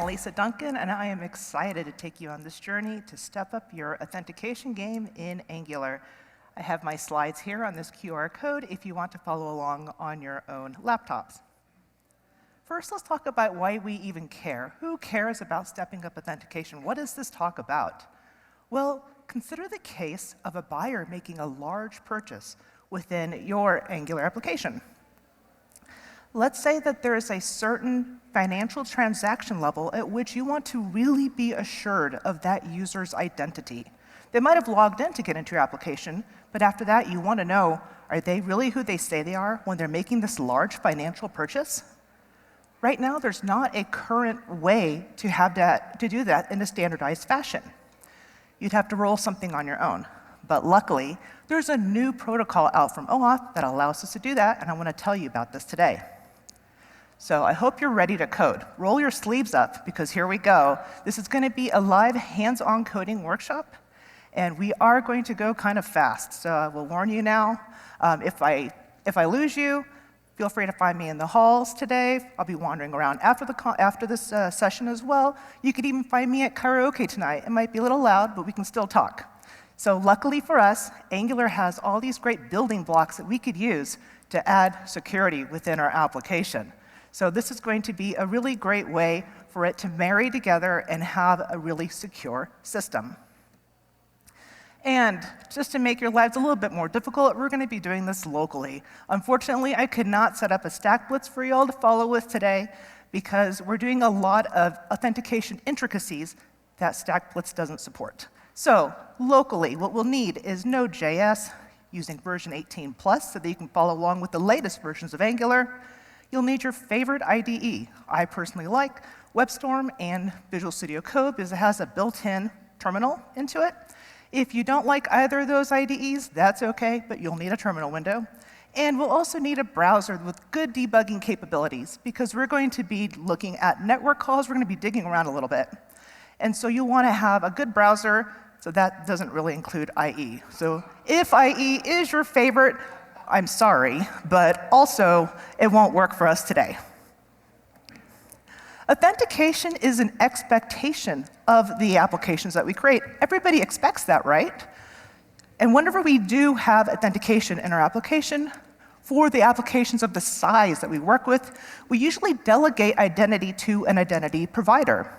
Alisa Duncan, and I am excited to take you on this journey to step up your authentication game in Angular. I have my slides here on this QR code if you want to follow along on your own laptops. First, let's talk about why we even care. Who cares about stepping up authentication? What is this talk about? Well, consider the case of a buyer making a large purchase within your Angular application. Let's say that there is a certain financial transaction level at which you want to really be assured of that user's identity. They might have logged in to get into your application, but after that, you want to know, are they really who they say they are when they're making this large financial purchase? Right now, there's not a current way to do that in a standardized fashion. You'd have to roll something on your own. But luckily, there's a new protocol out from OAuth that allows us to do that, and I want to tell you about this today. So I hope you're ready to code. Roll your sleeves up, because here we go. This is going to be a live hands-on coding workshop, and we are going to go kind of fast. So I will warn you now, if I lose you, feel free to find me in the halls today. I'll be wandering around after this session as well. You could even find me at karaoke tonight. It might be a little loud, but we can still talk. So luckily for us, Angular has all these great building blocks that we could use to add security within our application. So this is going to be a really great way for it to marry together and have a really secure system. And just to make your lives a little bit more difficult, we're going to be doing this locally. Unfortunately, I could not set up a stack blitz for you all to follow with today because we're doing a lot of authentication intricacies that stack blitz doesn't support. So locally, what we'll need is Node.js using version 18+ so that you can follow along with the latest versions of Angular. You'll need your favorite IDE. I personally like WebStorm and Visual Studio Code because it has a built-in terminal into it. If you don't like either of those IDEs, that's okay, but you'll need a terminal window. And we'll also need a browser with good debugging capabilities because we're going to be looking at network calls. We're going to be digging around a little bit. And so you want to have a good browser, so that doesn't really include IE. So if IE is your favorite, I'm sorry, but also it won't work for us today. Authentication is an expectation of the applications that we create. Everybody expects that, right? And whenever we do have authentication in our application, for the applications of the size that we work with, we usually delegate identity to an identity provider.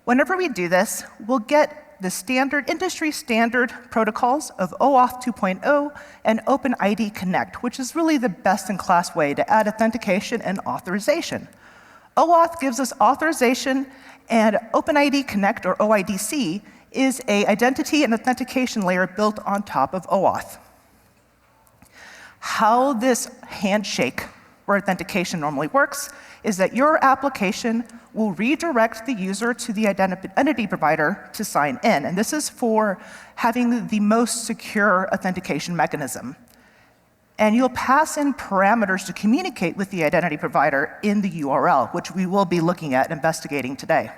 Whenever we do this, we'll get the industry standard protocols of OAuth 2.0 and OpenID Connect, which is really the best-in-class way to add authentication and authorization. OAuth gives us authorization, and OpenID Connect, or OIDC, is an identity and authentication layer built on top of OAuth. How this handshake or authentication normally works is that your application will redirect the user to the identity provider to sign in. And this is for having the most secure authentication mechanism. And you'll pass in parameters to communicate with the identity provider in the URL, which we will be looking at and investigating today.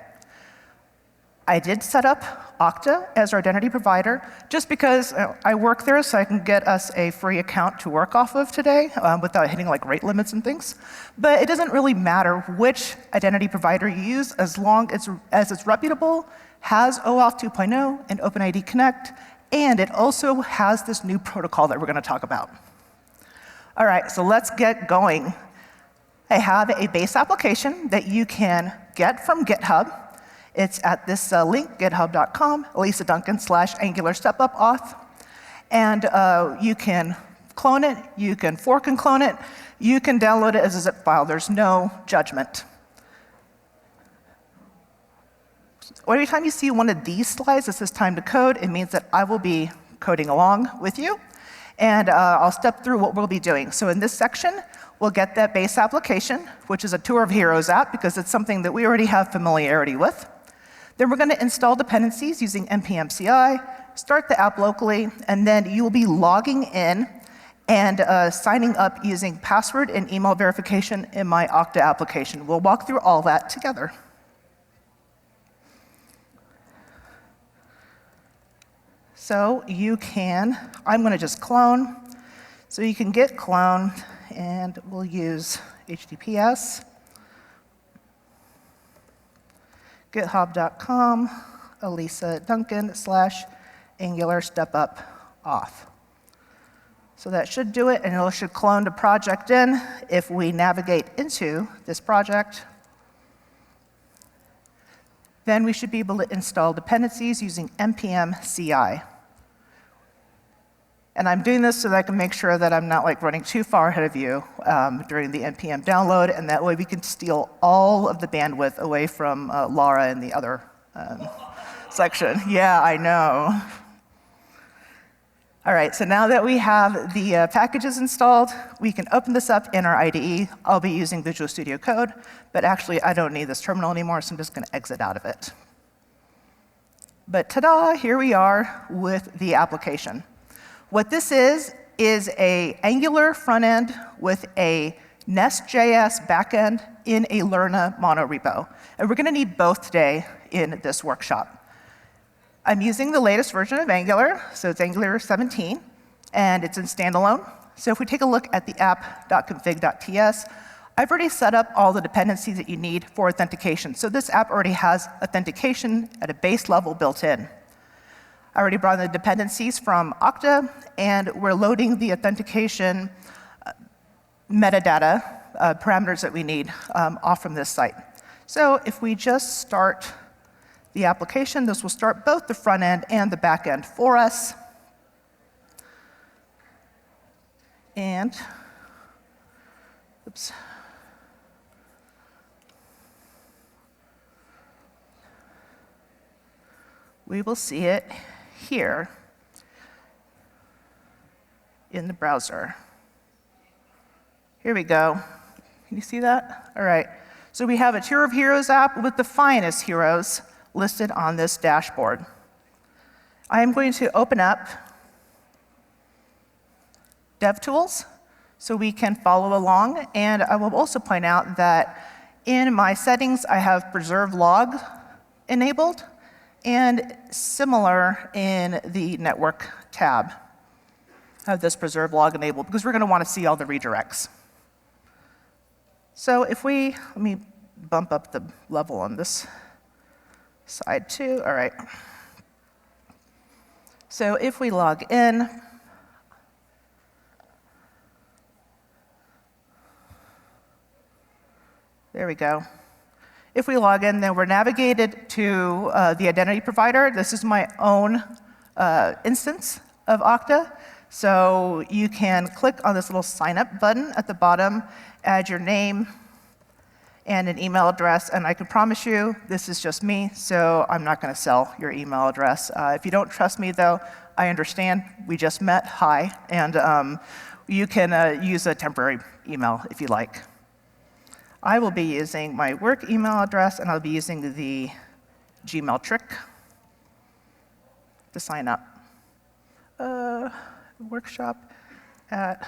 I did set up Okta as our identity provider just because I work there, so I can get us a free account to work off of today without hitting like rate limits and things. But it doesn't really matter which identity provider you use as long as it's reputable, has OAuth 2.0 and OpenID Connect, and it also has this new protocol that we're going to talk about. All right, so let's get going. I have a base application that you can get from GitHub. It's at this link, github.com, Alisa Duncan /Angular StepUp Auth. And you can clone it, you can fork and clone it, you can download it as a zip file. There's no judgment. Every time you see one of these slides that says time to code, it means that I will be coding along with you. And I'll step through what we'll be doing. So in this section, we'll get that base application, which is a Tour of Heroes app, because it's something that we already have familiarity with. Then we're going to install dependencies using npm CI, start the app locally, and then you will be logging in and signing up using password and email verification in my Okta application. We'll walk through all that together. So you can, I'm going to just clone. So you can git clone, and we'll use HTTPS. github.com, Alisa Duncan /Angular step up auth. So that should do it, and it should clone the project in. If we navigate into this project, then we should be able to install dependencies using npm CI. And I'm doing this so that I can make sure that I'm not running too far ahead of you during the npm download, and that way we can steal all of the bandwidth away from Lara and the other section. Yeah, I know. All right, so now that we have the packages installed, we can open this up in our IDE. I'll be using Visual Studio Code, but actually I don't need this terminal anymore, so I'm just going to exit out of it. But ta-da, here we are with the application. What this is a Angular front end with a Nest.js backend in a Lerna monorepo. And we're going to need both today in this workshop. I'm using the latest version of Angular, so it's Angular 17, and it's in standalone. So if we take a look at the app.config.ts, I've already set up all the dependencies that you need for authentication. So this app already has authentication at a base level built in. I already brought in the dependencies from Okta, and we're loading the authentication metadata parameters that we need off from this site. So if we just start the application, this will start both the front end and the back end for us. And, oops. We will see it here in the browser. Here we go. Can you see that? All right. So we have a Tier of Heroes app with the finest heroes listed on this dashboard. I am going to open up DevTools so we can follow along. And I will also point out that in my settings, I have preserve log enabled, and similar in the network tab. I have this preserve log enabled because we're going to want to see all the redirects. So if we, let me bump up the level on this side too. All right. So if we log in, there we go. If we log in, then we're navigated to the identity provider. This is my own instance of Okta. So you can click on this little sign up button at the bottom, add your name and an email address, and I can promise you this is just me, so I'm not going to sell your email address. If you don't trust me, though, I understand. We just met. Hi. And you can use a temporary email if you like. I will be using my work email address, and I'll be using the Gmail trick to sign up. Workshop at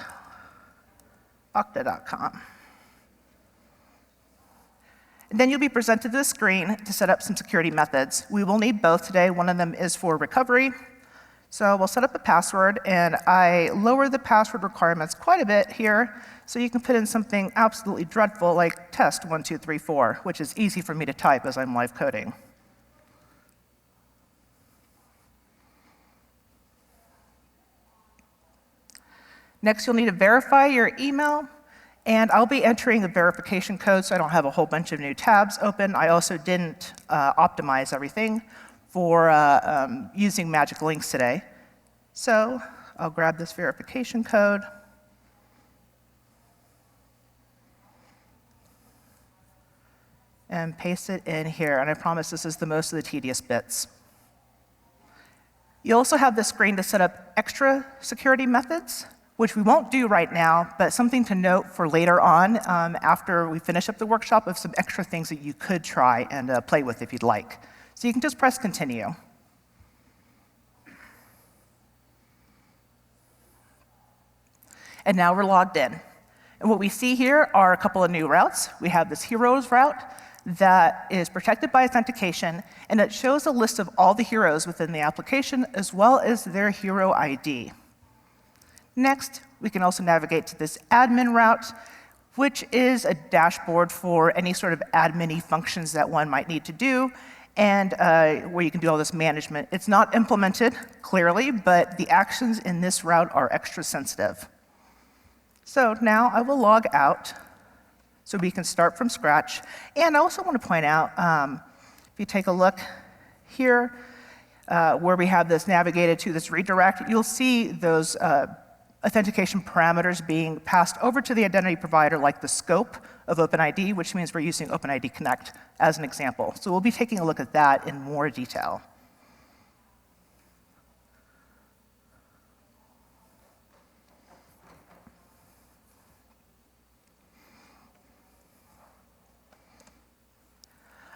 okta.com. And then you'll be presented to the screen to set up some security methods. We will need both today. One of them is for recovery. So we'll set up a password, and I lower the password requirements quite a bit here, so you can put in something absolutely dreadful like test1234, which is easy for me to type as I'm live coding. Next, you'll need to verify your email. And I'll be entering the verification code, so I don't have a whole bunch of new tabs open. I also didn't optimize everything for using magic links today. So I'll grab this verification code. And paste it in here. And I promise this is the most of the tedious bits. You also have the screen to set up extra security methods, which we won't do right now, but something to note for later on after we finish up the workshop of some extra things that you could try and play with if you'd like. So you can just press continue. And now we're logged in. And what we see here are a couple of new routes. We have this heroes route that is protected by authentication, and it shows a list of all the heroes within the application as well as their hero ID. Next, we can also navigate to this admin route, which is a dashboard for any sort of admin-y functions that one might need to do. and where you can do all this management. It's not implemented clearly, but the actions in this route are extra sensitive. So now I will log out so we can start from scratch. And I also want to point out, if you take a look here, where we have this navigated to this redirect, you'll see those authentication parameters being passed over to the identity provider, like the scope of OpenID, which means we're using OpenID Connect as an example. So we'll be taking a look at that in more detail.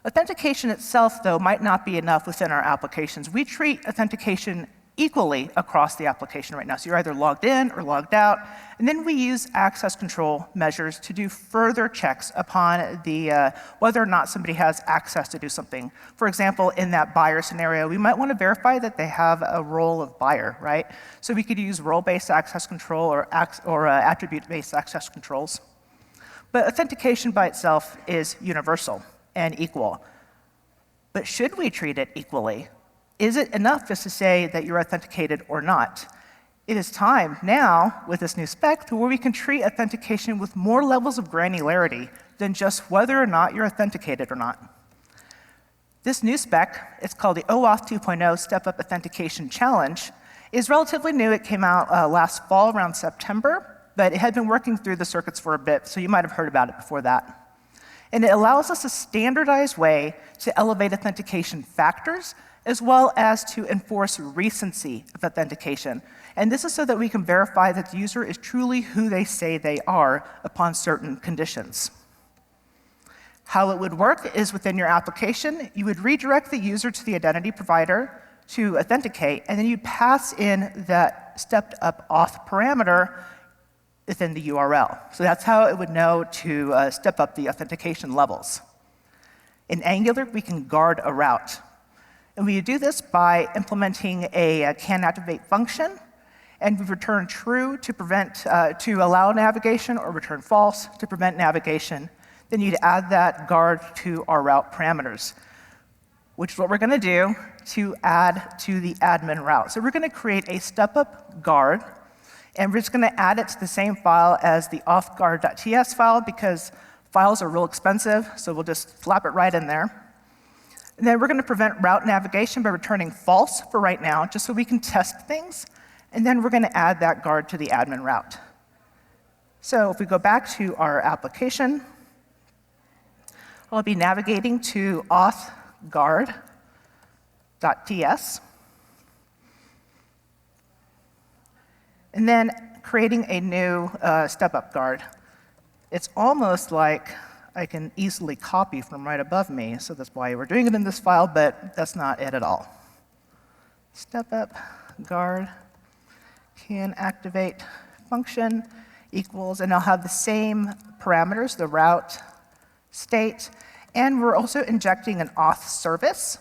Authentication itself, though, might not be enough within our applications. We treat authentication equally across the application right now. So you're either logged in or logged out. And then we use access control measures to do further checks upon the, whether or not somebody has access to do something. For example, in that buyer scenario, we might want to verify that they have a role of buyer, right? So we could use role-based access control or attribute-based access controls. But authentication by itself is universal and equal. But should we treat it equally? Is it enough just to say that you're authenticated or not? It is time now, with this new spec, to where we can treat authentication with more levels of granularity than just whether or not you're authenticated or not. This new spec, it's called the OAuth 2.0 Step-Up Authentication Challenge, is relatively new. It came out last fall, around September, but it had been working through the circuits for a bit, so you might have heard about it before that. And it allows us a standardized way to elevate authentication factors, as well as to enforce recency of authentication. And this is so that we can verify that the user is truly who they say they are upon certain conditions. How it would work is within your application, you would redirect the user to the identity provider to authenticate, and then you pass in that stepped-up auth parameter within the URL. So that's how it would know to step up the authentication levels. In Angular, we can guard a route. And we do this by implementing a can-activate function, and we return true to prevent, to allow navigation, or return false to prevent navigation. Then you'd add that guard to our route parameters, which is what we're going to do to add to the admin route. So we're going to create a step-up guard, and we're just going to add it to the same file as the authguard.ts file, because files are real expensive, so we'll just slap it right in there. And then we're going to prevent route navigation by returning false for right now, just so we can test things. And then we're going to add that guard to the admin route. So if we go back to our application, I'll be navigating to authguard.ts. And then creating a new step-up guard. It's almost like I can easily copy from right above me, so that's why we're doing it in this file, but that's not it at all. Step-up guard can activate function equals, and I'll have the same parameters, the route, state, and we're also injecting an auth service,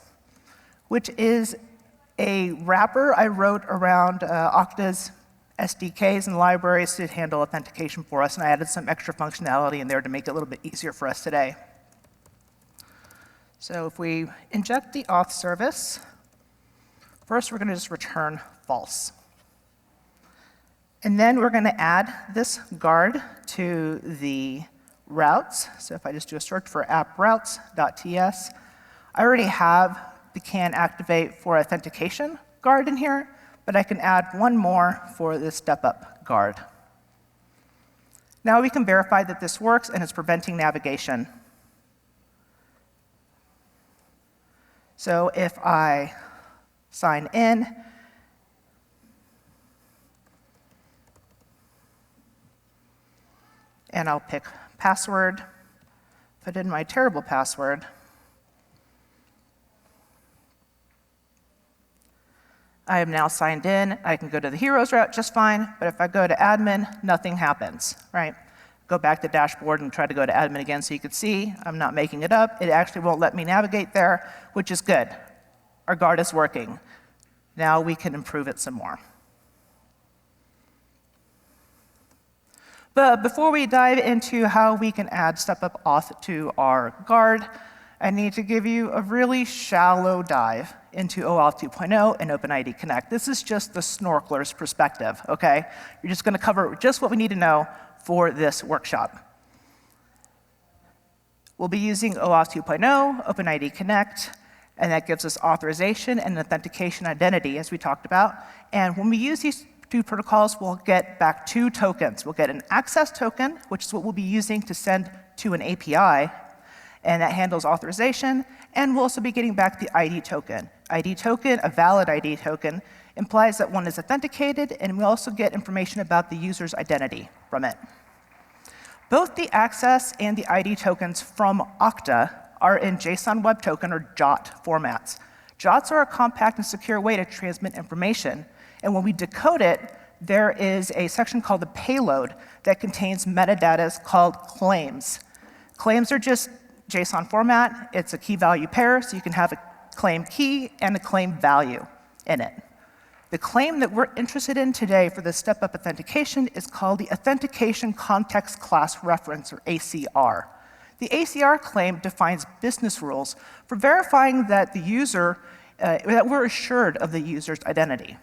which is a wrapper I wrote around Okta's SDKs and libraries to handle authentication for us, and I added some extra functionality in there to make it a little bit easier for us today. So if we inject the auth service, first we're going to just return false. And then we're going to add this guard to the routes. So if I just do a search for approutes.ts, I already have the can activate for authentication guard in here, but I can add one more for this step-up guard. Now we can verify that this works and it's preventing navigation. So if I sign in, and I'll pick password, put in my terrible password, I am now signed in. I can go to the heroes route just fine, but if I go to admin, nothing happens, right? Go back to dashboard and try to go to admin again so you can see I'm not making it up. It actually won't let me navigate there, which is good. Our guard is working. Now we can improve it some more. But before we dive into how we can add step-up auth to our guard, I need to give you a really shallow dive into OAuth 2.0 and OpenID Connect. This is just the snorkeler's perspective, okay? You're just going to cover just what we need to know for this workshop. We'll be using OAuth 2.0, OpenID Connect, and that gives us authorization and authentication identity, as we talked about. And when we use these two protocols, we'll get back two tokens. We'll get an access token, which is what we'll be using to send to an API, and that handles authorization. And we'll also be getting back the ID token. ID token, a valid ID token, implies that one is authenticated, and we also get information about the user's identity from it. Both the access and the ID tokens from Okta are in JSON Web Token, or JOT, formats. JOTs are a compact and secure way to transmit information, and when we decode it, there is a section called the payload that contains metadata called claims. Claims are just JSON format. It's a key-value pair, so you can have a claim key and a claim value in it. The claim that we're interested in today for the step-up authentication is called the Authentication Context Class Reference, or ACR. The ACR claim defines business rules for verifying that the user, that we're assured of the user's identity,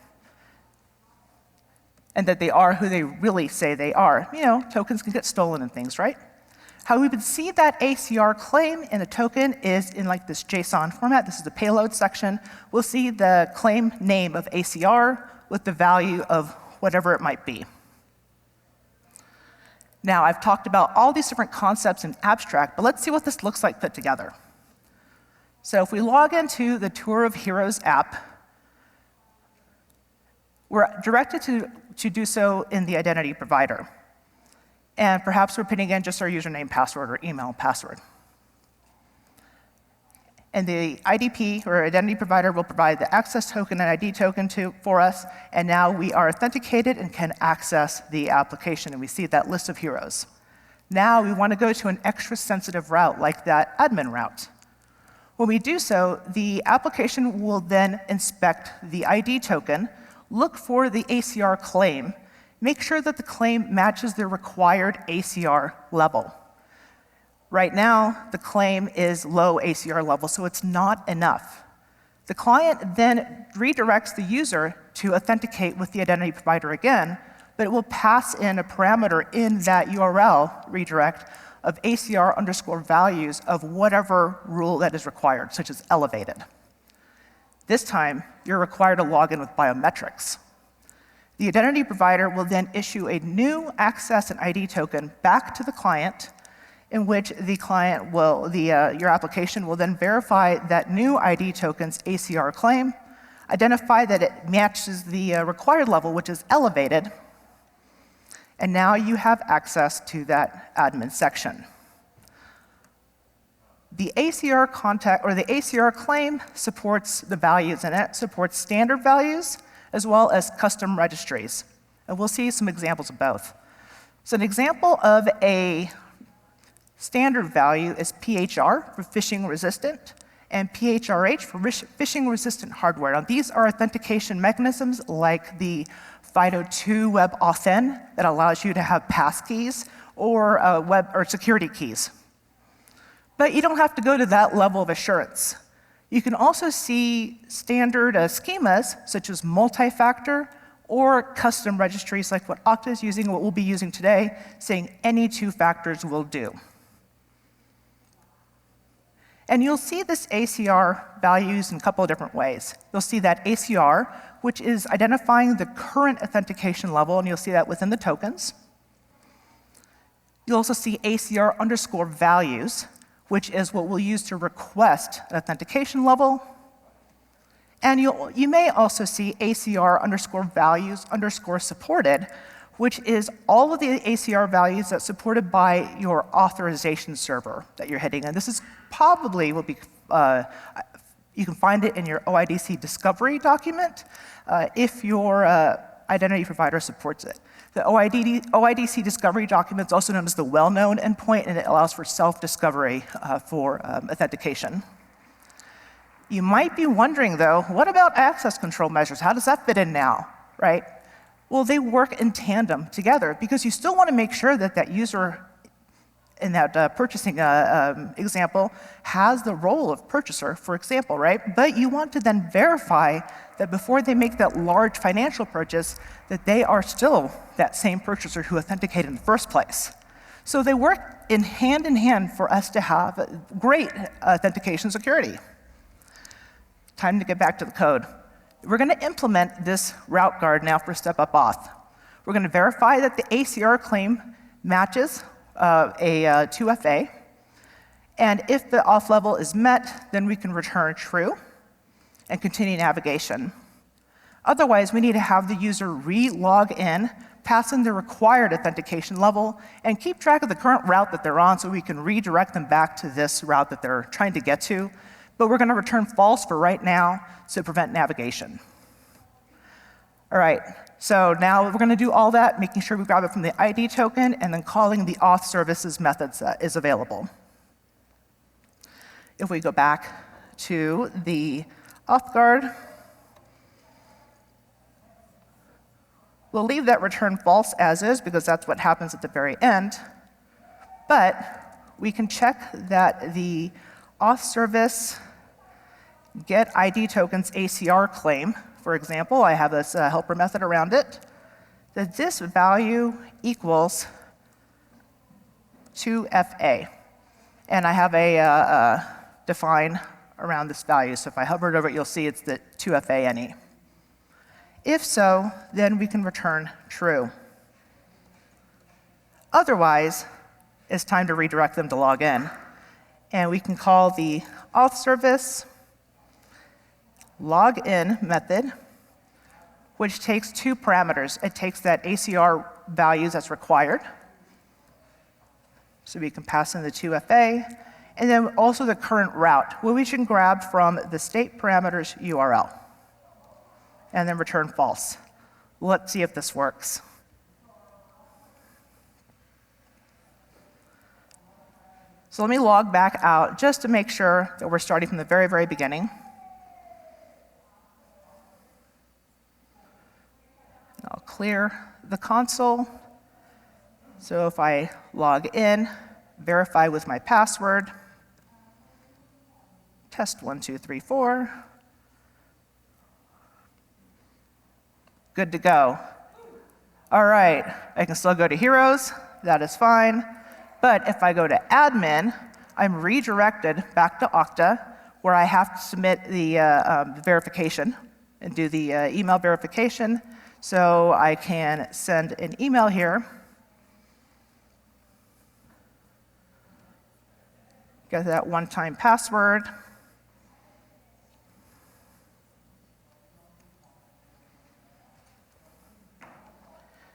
and that they are who they really say they are. You know, tokens can get stolen and things, right? How we would see that ACR claim in a token is in like this JSON format. This is the payload section. We'll see the claim name of ACR with the value of whatever it might be. Now, I've talked about all these different concepts in abstract, but let's see what this looks like put together. So if we log into the Tour of Heroes app, we're directed to do so in the identity provider. And perhaps we're putting in just our username, password, or email password. And the IDP, or identity provider, will provide the access token and ID token for us, and now we are authenticated and can access the application, and we see that list of heroes. Now we want to go to an extra sensitive route, like that admin route. When we do so, the application will then inspect the ID token, look for the ACR claim, make sure that the claim matches the required ACR level. Right now, the claim is low ACR level, so it's not enough. The client then redirects the user to authenticate with the identity provider again, but it will pass in a parameter in that URL redirect of ACR underscore values of whatever rule that is required, such as elevated. This time, you're required to log in with biometrics. The identity provider will then issue a new access and ID token back to the client, in which the client will, your application will then verify that new ID token's ACR claim, identify that it matches the required level, which is elevated, and now you have access to that admin section. The ACR contact, or the ACR claim, supports the values in it, supports standard values, as well as custom registries. And we'll see some examples of both. So an example of a standard value is PHR for phishing resistant, and PHRH for phishing resistant hardware. Now these are authentication mechanisms like the FIDO2 Web Authn that allows you to have passkeys or web or security keys. But you don't have to go to that level of assurance. You can also see standard schemas, such as multi-factor or custom registries like what Okta is using, what we'll be using today, saying any two factors will do. And you'll see this ACR values in a couple of different ways. You'll see that ACR, which is identifying the current authentication level, and you'll see that within the tokens. You'll also see ACR underscore values, which is what we'll use to request an authentication level. And you may also see ACR underscore values underscore supported, which is all of the ACR values that's supported by your authorization server that you're hitting. And this is probably will be, you can find it in your OIDC discovery document if your identity provider supports it. The OIDC discovery document is also known as the well-known endpoint, and it allows for self-discovery for authentication. You might be wondering, though, what about access control measures? How does that fit in now, right? Well, they work in tandem together because you still want to make sure that that user in that purchasing example has the role of purchaser, for example, right? But you want to then verify that before they make that large financial purchase, that they are still that same purchaser who authenticated in the first place. So they work in hand for us to have great authentication security. Time to get back to the code. We're going to implement this route guard now for step-up auth. We're going to verify that the ACR claim matches a 2FA. And if the auth level is met, then we can return true and continue navigation. Otherwise, we need to have the user re-log in, pass in the required authentication level, and keep track of the current route that they're on so we can redirect them back to this route that they're trying to get to. But we're going to return false for right now to prevent navigation. All right, so now we're going to do all that, making sure we grab it from the ID token and then calling the auth services methods that is available. If we go back to the auth guard, we'll leave that return false as is because that's what happens at the very end. But we can check that the auth service get ID tokens ACR claim, for example, I have this helper method around it, that this value equals 2FA. And I have a define around this value. So if I hovered over it, you'll see it's the 2FA any. If so, then we can return true. Otherwise, it's time to redirect them to log in. And we can call the auth service login method, which takes two parameters. It takes that ACR values that's required. So we can pass in the 2FA, and then also the current route, where we should grab from the state parameters URL, and then return false. Let's see if this works. So let me log back out just to make sure that we're starting from the very, very beginning. I'll clear the console. So if I log in, verify with my password, test 1, 2, 3, 4. Good to go. All right, I can still go to heroes. That is fine. But if I go to admin, I'm redirected back to Okta, where I have to submit the verification and do the email verification. So I can send an email here, get that one-time password,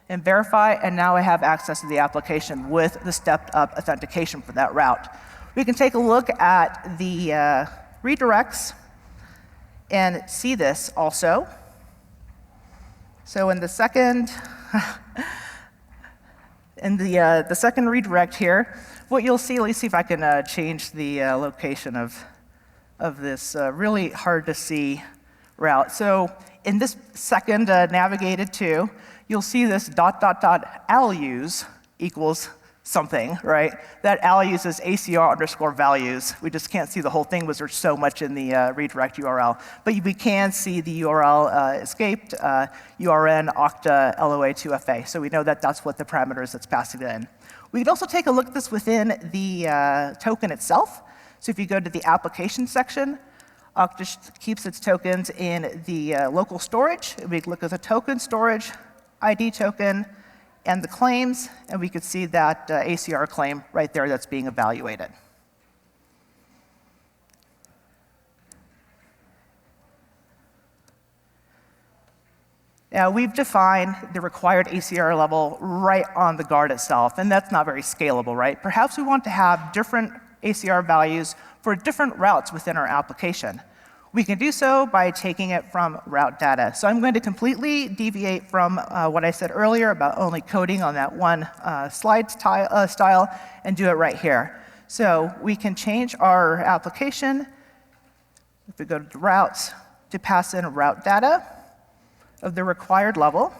and verify, and now I have access to the application with the stepped-up authentication for that route. We can take a look at the redirects and see this also. So in the second, the second redirect here, what you'll see, let me see if I can change the location of this really hard to see route. So in this second navigated to, you'll see this ... values equals something, right? That values is ACR_values. We just can't see the whole thing because there's so much in the redirect URL. But we can see the URL escaped, URN, Okta, LOA2FA. So we know that that's what the parameters that's passing in. We can also take a look at this within the token itself. So if you go to the application section, Okta keeps its tokens in the local storage. We can look at the token storage, ID token, and the claims, and we could see that ACR claim right there that's being evaluated. Now, we've defined the required ACR level right on the guard itself, and that's not very scalable, right? Perhaps we want to have different ACR values for different routes within our application. We can do so by taking it from route data. So I'm going to completely deviate from what I said earlier about only coding on that one slide style and do it right here. So we can change our application, if we go to the routes, to pass in route data of the required level.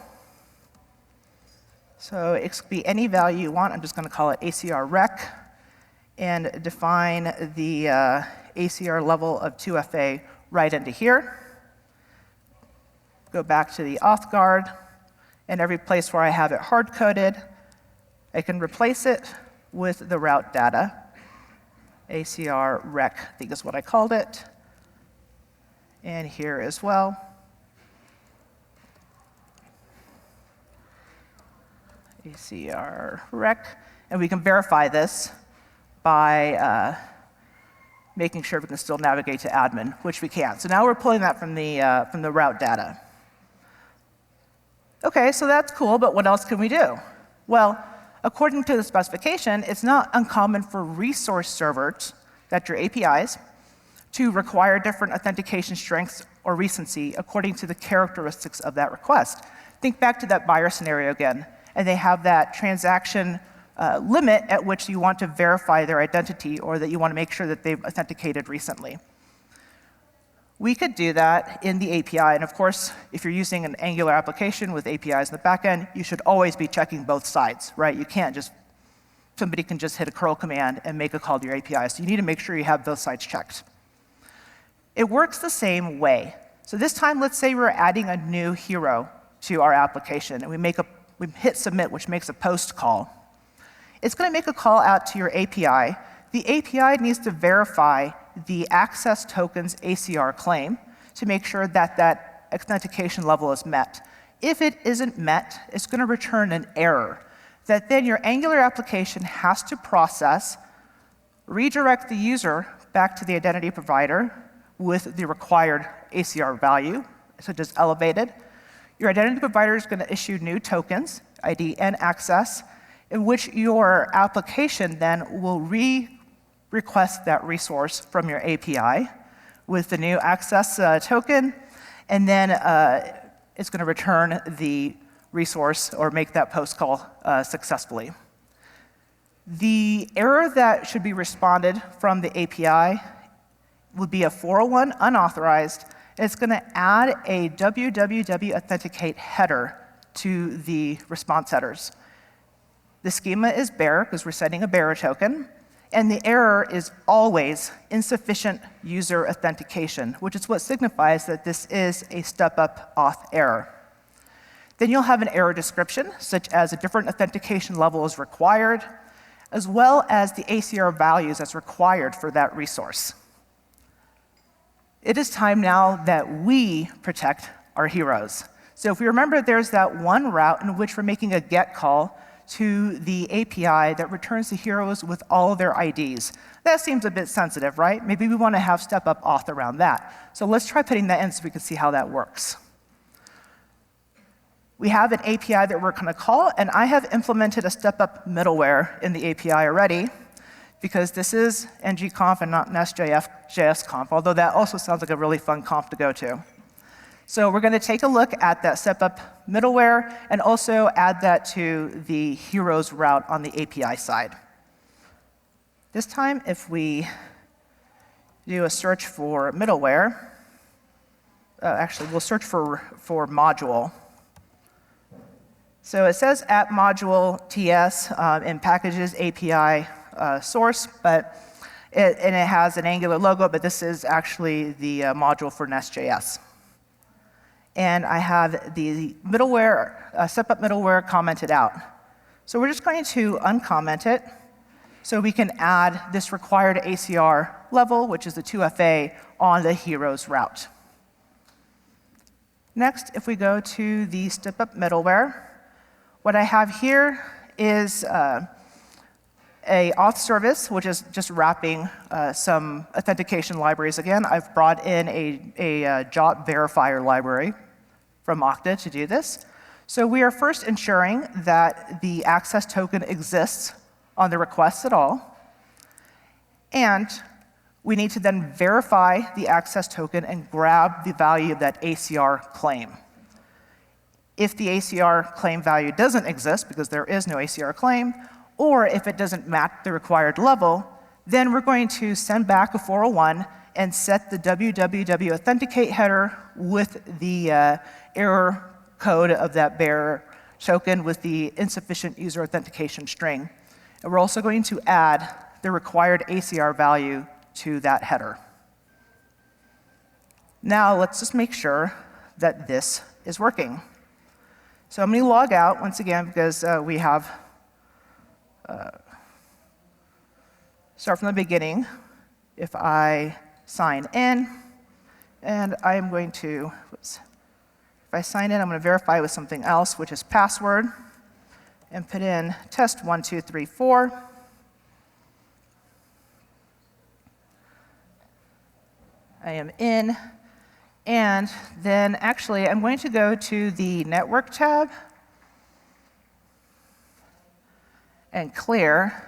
So it could be any value you want. I'm just going to call it ACR rec. and define the ACR level of 2FA right into here. Go back to the auth guard, and every place where I have it hard-coded, I can replace it with the route data. ACR rec, I think is what I called it. And here as well. ACR rec. And we can verify this by making sure we can still navigate to admin, which we can. So now we're pulling that from the route data. OK, so that's cool, but what else can we do? Well, according to the specification, it's not uncommon for resource servers, that's your APIs, to require different authentication strengths or recency according to the characteristics of that request. Think back to that buyer scenario again, and they have that transaction limit at which you want to verify their identity or that you want to make sure that they've authenticated recently. We could do that in the API, and of course, if you're using an Angular application with APIs in the backend, you should always be checking both sides, right? You can't just, somebody can just hit a curl command and make a call to your API, so you need to make sure you have both sides checked. It works the same way. So this time, let's say we're adding a new hero to our application, and we hit submit, which makes a post call. It's going to make a call out to your API. The API needs to verify the access token's ACR claim to make sure that that authentication level is met. If it isn't met, it's going to return an error that then your Angular application has to process, redirect the user back to the identity provider with the required ACR value, such as elevated. Your identity provider is going to issue new tokens, ID and access, in which your application then will request that resource from your API with the new access token, and then it's going to return the resource or make that post call successfully. The error that should be responded from the API would be a 401 unauthorized. It's going to add a www authenticate header to the response headers. The schema is bearer because we're setting a bearer token. And the error is always insufficient user authentication, which is what signifies that this is a step-up auth error. Then you'll have an error description, such as a different authentication level is required, as well as the ACR values that's required for that resource. It is time now that we protect our heroes. So if we remember, there's that one route in which we're making a GET call to the API that returns the heroes with all of their IDs. That seems a bit sensitive, right? Maybe we want to have step-up auth around that. So let's try putting that in so we can see how that works. We have an API that we're going to call, and I have implemented a step-up middleware in the API already, because this is ng-conf and not nest.js-conf, although that also sounds like a really fun conf to go to. So we're going to take a look at that step-up middleware and also add that to the heroes route on the API side. This time, if we do a search for middleware, actually, we'll search for module. So it says at module TS in packages API source, but it has an Angular logo, but this is actually the module for Nest.js. And I have the middleware, step-up middleware commented out. So we're just going to uncomment it so we can add this required ACR level, which is the 2FA, on the heroes route. Next, if we go to the step-up middleware, what I have here is a auth service, which is just wrapping some authentication libraries again. I've brought in a JOT verifier library from Okta to do this. So we are first ensuring that the access token exists on the request at all. And we need to then verify the access token and grab the value of that ACR claim. If the ACR claim value doesn't exist, because there is no ACR claim, or if it doesn't match the required level, then we're going to send back a 401 and set the www authenticate header with the error code of that bearer token with the insufficient user authentication string. And we're also going to add the required ACR value to that header. Now let's just make sure that this is working. So I'm going to log out once again because we have start from the beginning. If I sign in, and I'm going to, if I sign in, I'm going to verify with something else, which is password, and put in test1234. I am in, and then actually I'm going to go to the network tab and clear,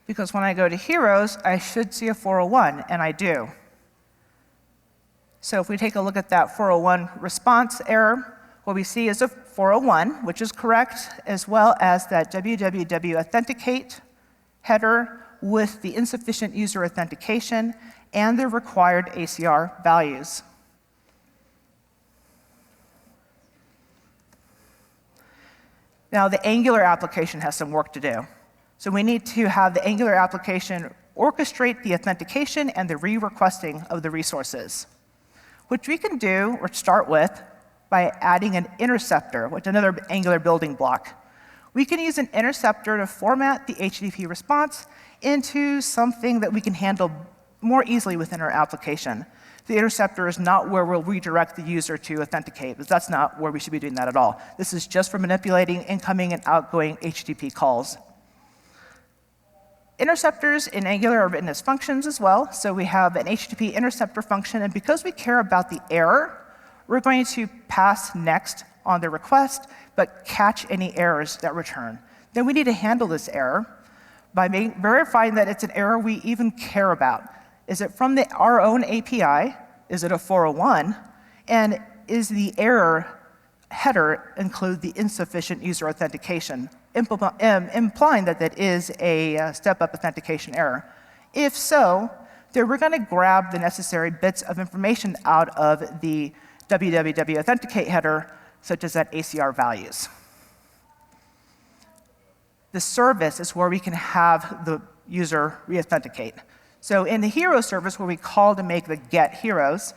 because when I go to heroes, I should see a 401, and I do. So if we take a look at that 401 response error, what we see is a 401, which is correct, as well as that www authenticate header with the insufficient user authentication and the required ACR values. Now, the Angular application has some work to do. So we need to have the Angular application orchestrate the authentication and the re-requesting of the resources, which we can do or start with by adding an interceptor, which is another Angular building block. We can use an interceptor to format the HTTP response into something that we can handle more easily within our application. The interceptor is not where we'll redirect the user to authenticate, because that's not where we should be doing that at all. This is just for manipulating incoming and outgoing HTTP calls. Interceptors in Angular are written as functions as well. So we have an HTTP interceptor function, and because we care about the error, we're going to pass next on the request, but catch any errors that return. Then we need to handle this error by verifying that it's an error we even care about. Is it from our own API? Is it a 401? And is the error header include the insufficient user authentication, implying that that is a step-up authentication error? If so, then we're going to grab the necessary bits of information out of the www authenticate header, such as that ACR values. The service is where we can have the user re-authenticate. So in the hero service, where we call to make the get heroes,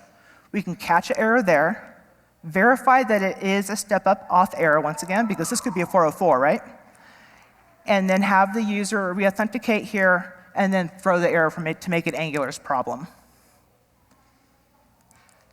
we can catch an error there, verify that it is a step-up auth error once again, because this could be a 404, right? And then have the user re-authenticate here, and then throw the error from it to make it Angular's problem.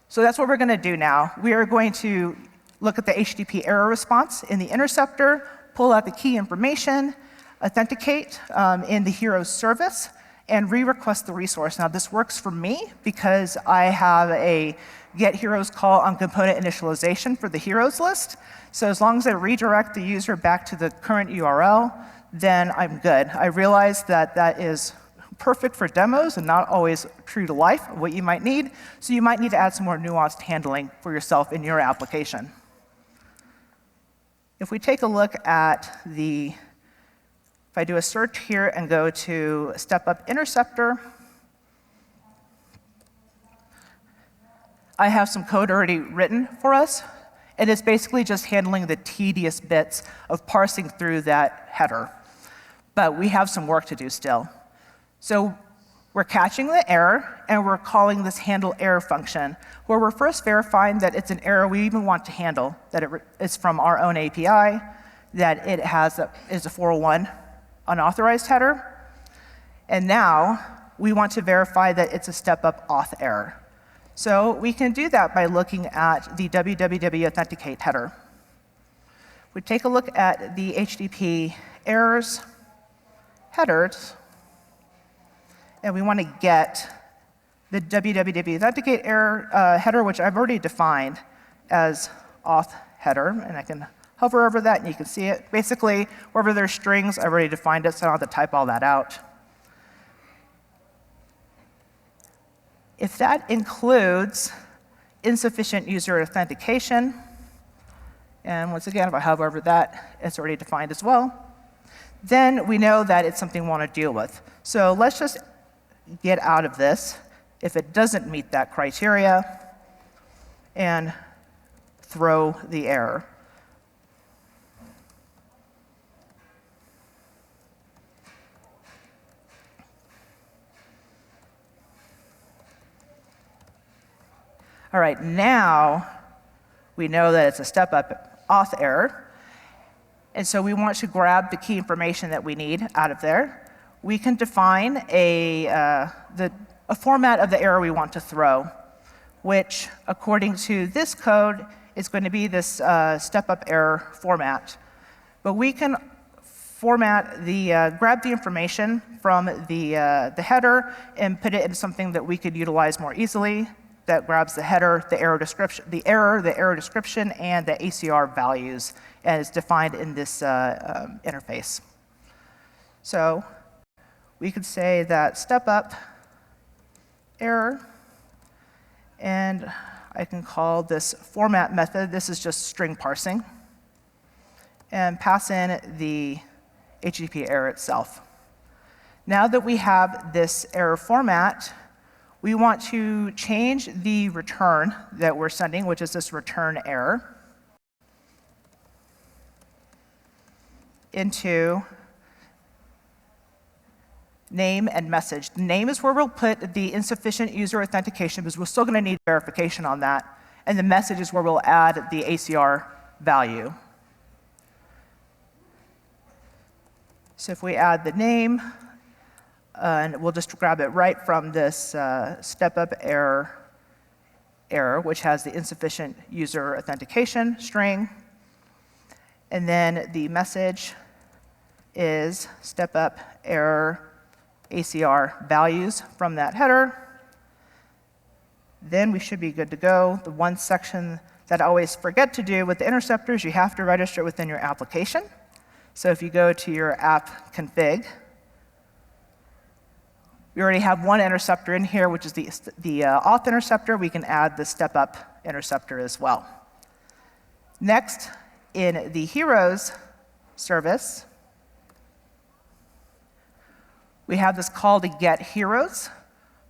So that's what we're going to do now. We are going to look at the HTTP error response in the interceptor, pull out the key information, authenticate in the hero service, and re-request the resource. Now, this works for me because I have a get heroes call on component initialization for the heroes list. So as long as I redirect the user back to the current URL, then I'm good. I realize that that is perfect for demos and not always true to life, what you might need. So you might need to add some more nuanced handling for yourself in your application. If we take a look at if I do a search here and go to step-up interceptor, I have some code already written for us. And it's basically just handling the tedious bits of parsing through that header. But we have some work to do still. So we're catching the error, and we're calling this handle error function, where we're first verifying that it's an error we even want to handle, that it's from our own API, that it is a 401 unauthorized header. And now we want to verify that it's a step-up auth error. So we can do that by looking at the www authenticate header. We take a look at the HTTP errors headers, and we want to get the www authenticate error header, which I've already defined as auth header, and I can hover over that and you can see it. Basically, wherever there's strings, I've already defined it, so I don't have to type all that out. If that includes insufficient user authentication, and once again, if I hover over that, it's already defined as well, then we know that it's something we want to deal with. So let's just get out of this if it doesn't meet that criteria and throw the error. All right, now we know that it's a step-up auth error. And so we want to grab the key information that we need out of there. We can define a format of the error we want to throw, which, according to this code, is going to be this step-up error format. But we can format grab the information from the header and put it into something that we could utilize more easily. That grabs the header, the error description, the error description, and the ACR values, and is defined in this interface. So we could say that step-up error, and I can call this format method. This is just string parsing, and pass in the HTTP error itself. Now that we have this error format, we want to change the return that we're sending, which is this return error, into name and message. The name is where we'll put the insufficient user authentication, because we're still going to need verification on that. And the message is where we'll add the ACR value. So if we add the name, and we'll just grab it right from this step-up error, which has the insufficient user authentication string. And then the message is step-up error ACR values from that header. Then we should be good to go. The one section that I always forget to do with the interceptors, you have to register it within your application. So if you go to your app config, we already have one interceptor in here, which is the auth interceptor. We can add the step-up interceptor as well. Next, in the heroes service, we have this call to get heroes,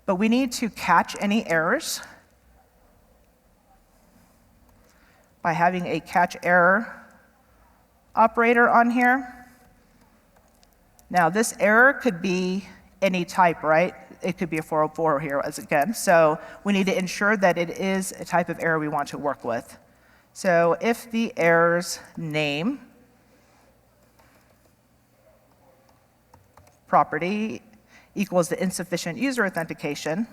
but we need to catch any errors by having a catch error operator on here. Now, this error could be any type, right? It could be a 404 here again. So we need to ensure that it is a type of error we want to work with. So if the error's name property equals the insufficient user authentication,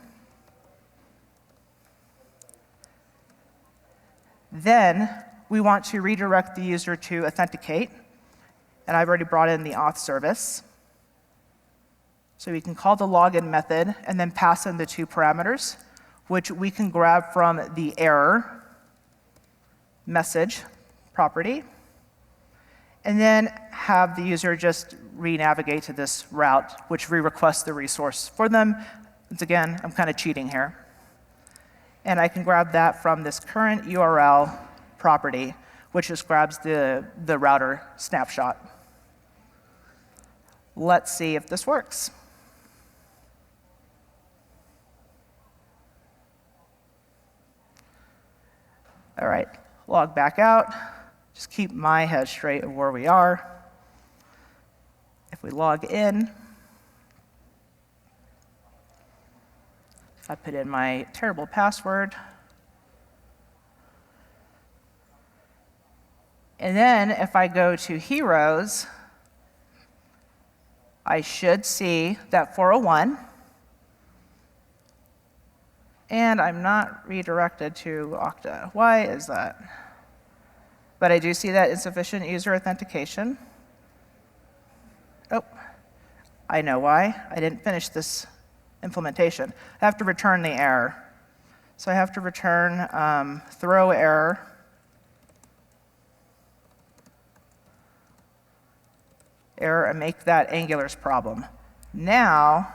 then we want to redirect the user to authenticate. And I've already brought in the auth service. So we can call the login method and then pass in the two parameters, which we can grab from the error message property, and then have the user just re-navigate to this route, which re-requests the resource for them. Once again, I'm kind of cheating here. And I can grab that from this current URL property, which just grabs the router snapshot. Let's see if this works. All right, log back out. Just keep my head straight of where we are. If we log in, I put in my terrible password. And then if I go to heroes, I should see that 401. And I'm not redirected to Okta. Why is that? But I do see that insufficient user authentication. Oh, I know why. I didn't finish this implementation. I have to return the error. So I have to return throw error. Error and make that Angular's problem. Now,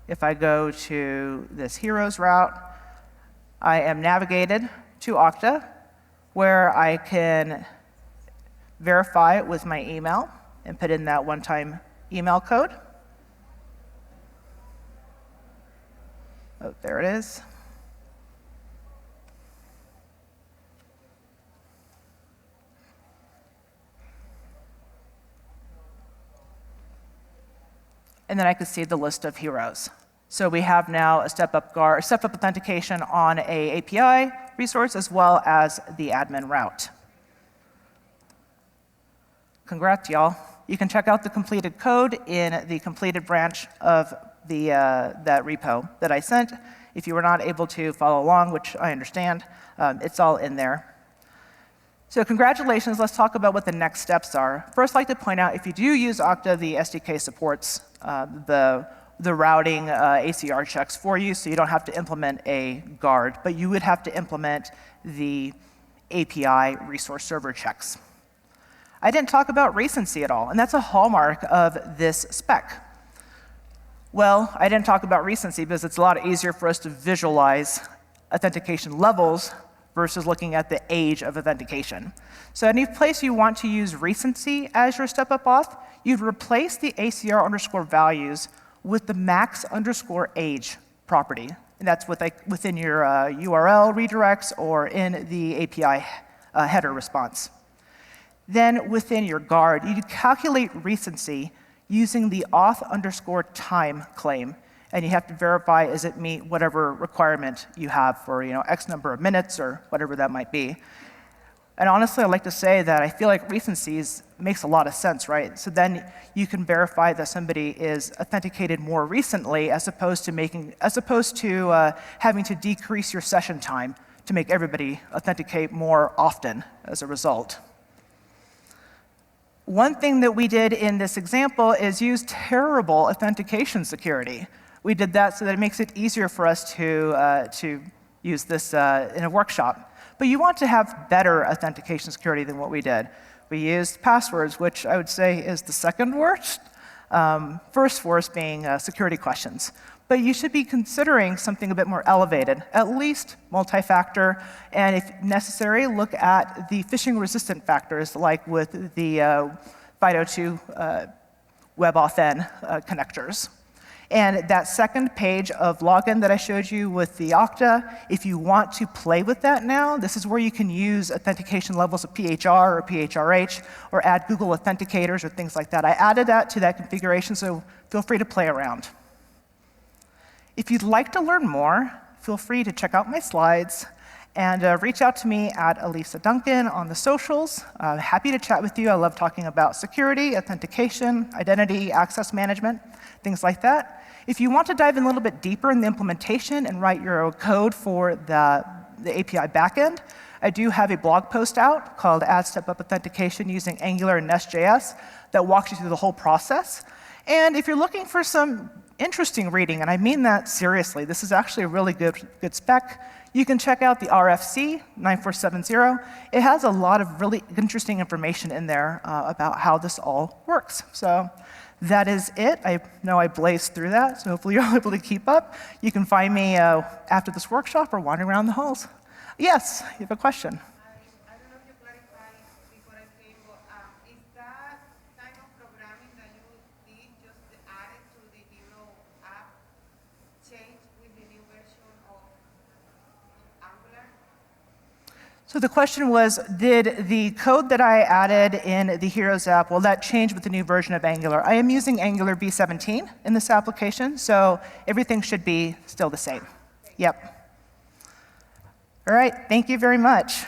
if I go to this heroes route, I am navigated to Okta, where I can verify it with my email and put in that one-time email code. Oh, there it is. And then I can see the list of heroes. So we have now a step-up authentication on an API resource as well as the admin route. Congrats, y'all. You can check out the completed code in the completed branch of that repo that I sent. If you were not able to follow along, which I understand, it's all in there. So congratulations. Let's talk about what the next steps are. First, I'd like to point out, if you do use Okta, the SDK supports the routing ACR checks for you, so you don't have to implement a guard, but you would have to implement the API resource server checks. I didn't talk about recency at all, and that's a hallmark of this spec. Well, I didn't talk about recency because it's a lot easier for us to visualize authentication levels versus looking at the age of authentication. So any place you want to use recency as your step-up auth, you'd replace the ACR underscore values with the max underscore age property. And that's within your URL redirects or in the API header response. Then within your guard, you calculate recency using the auth underscore time claim. And you have to verify, does it meet whatever requirement you have for X number of minutes or whatever that might be. And honestly, I'd like to say that I feel like recencies makes a lot of sense, right? So then you can verify that somebody is authenticated more recently as opposed to having to decrease your session time to make everybody authenticate more often as a result. One thing that we did in this example is use terrible authentication security. We did that so that it makes it easier for us to use this in a workshop. But you want to have better authentication security than what we did. We used passwords, which I would say is the second worst. First worst being security questions. But you should be considering something a bit more elevated, at least multi-factor, and if necessary, look at the phishing-resistant factors, like with the FIDO2 WebAuthn connectors. And that second page of login that I showed you with the Okta, if you want to play with that now, this is where you can use authentication levels of PHR or PHRH, or add Google authenticators or things like that. I added that to that configuration, so feel free to play around. If you'd like to learn more, feel free to check out my slides and reach out to me at Alisa Duncan on the socials. Happy to chat with you. I love talking about security, authentication, identity, access management, things like that. If you want to dive in a little bit deeper in the implementation and write your code for the API backend, I do have a blog post out called Add Step-Up Authentication using Angular and Nest.js that walks you through the whole process. And if you're looking for some interesting reading, and I mean that seriously, this is actually a really good spec, you can check out the RFC 9470. It has a lot of really interesting information in there about how this all works. So that is it. I know I blazed through that, so hopefully you're able to keep up. You can find me after this workshop or wandering around the halls. Yes, you have a question. I don't know if you clarified before I came, but is that kind of programming that you did just added to the Hero app change with the new version of Angular? So the question was, did the code that I added in the Heroes app, will that change with the new version of Angular? I am using Angular v17 in this application, so everything should be still the same. Yep. All right, thank you very much.